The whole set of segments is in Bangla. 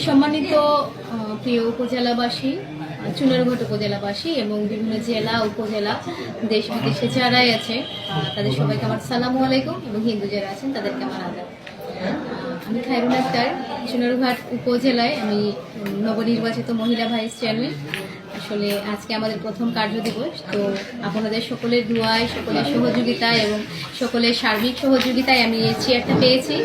সম্মানিত প্রিয় উপজেলাবাসী, চুনারুঘাট উপজেলাবাসী এবং বিভিন্ন জেলা উপজেলা দেশ বিদেশে যারাই আছে তাদের সবাইকে আমার সালামু আলাইকুম এবং হিন্দু যারা আছেন তাদেরকে আমার আদাব। আমি খায়রুন আক্তার, চুনারুঘাট উপজেলায় আমি নবনির্বাচিত মহিলা ভাইস চেয়ারম্যান। আসলে আজকে আমাদের প্রথম কার্য দিবস, তো আপনাদের সকলের দোয়ায়, সকলের সহযোগিতায় এবং সকলের সার্বিক সহযোগিতায় আমি এই চেয়ারটা পেয়েছি।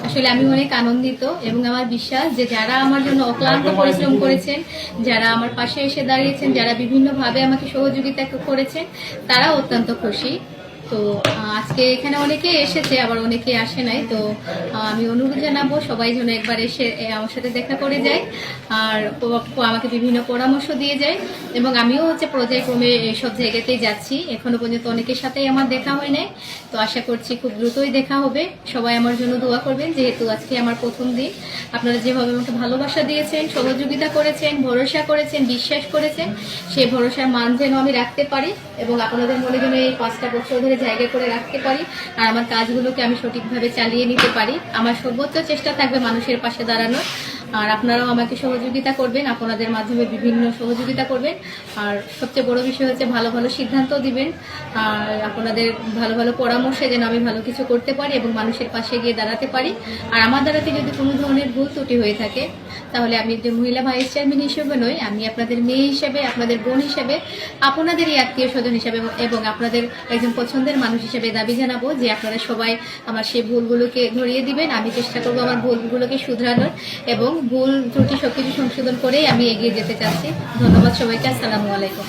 আসলে আমি অনেক আনন্দিত এবং আমার বিশ্বাস যে যারা আমার জন্য অক্লান্ত পরিশ্রম করেছেন, যারা আমার পাশে এসে দাঁড়িয়েছেন, যারা বিভিন্নভাবে আমাকে সহযোগিতা করেছেন, তারা অত্যন্ত খুশি। তো আজকে এখানে অনেকে এসেছে, আবার অনেকে আসে নাই। তো আমি অনুরোধ জানাবো সবাই যেন একবার এসে আমার সাথে দেখা করে যায় আর আমাকে বিভিন্ন পরামর্শ দিয়ে যায়। এবং আমিও পর্যায়ক্রমে সব জায়গাতেই যাচ্ছি, এখনো পর্যন্ত অনেকের সাথেই আমার দেখা হয় নাই। তো আশা করছি খুব দ্রুতই দেখা হবে। সবাই আমার জন্য দোয়া করবেন, যেহেতু আজকে আমার প্রথম দিন। আপনারা যেভাবে আমাকে ভালোবাসা দিয়েছেন, সহযোগিতা করেছেন, ভরসা করেছেন, বিশ্বাস করেছেন, সেই ভরসার মান যেন আমি রাখতে পারি এবং আপনাদের মনে যেন এই 5টা বছর ধরে জায়গা করে রাখতে পারি আর আমার কাজগুলোকে আমি সঠিকভাবে চালিয়ে নিতে পারি। আমার সর্বোচ্চ চেষ্টা থাকবে মানুষের পাশে দাঁড়ানোর। আর আপনারাও আমাকে সহযোগিতা করবেন, আপনাদের মাধ্যমে বিভিন্ন সহযোগিতা করবেন। আর সবচেয়ে বড় বিষয় হচ্ছে ভালো ভালো সিদ্ধান্ত দিবেন আর আপনাদের ভালো ভালো পরামর্শে যেন আমি ভালো কিছু করতে পারি এবং মানুষের পাশে গিয়ে দাঁড়াতে পারি। আর আমার দ্বারাতে যদি কোনো ধরনের ভুল ত্রুটি হয়ে থাকে, তাহলে আমি যে মহিলা ভাইস চেয়ারম্যান হিসেবে নই, আমি আপনাদের মেয়ে হিসেবে, আপনাদের বোন হিসেবে, আপনাদেরই আত্মীয় স্বজন হিসেবে এবং আপনাদের একজন পছন্দের মানুষ হিসেবে দাবি জানাবো যে আপনারা সবাই আমার সেই ভুলগুলোকে ধরিয়ে দিবেন। আমি চেষ্টা করবো আমার ভুলগুলোকে শুধরানোর এবং ভুল ত্রুটি সবকিছু সংশোধন করেই আমি এগিয়ে যেতে চাচ্ছি। ধন্যবাদ সবাইকে। আসসালামু আলাইকুম।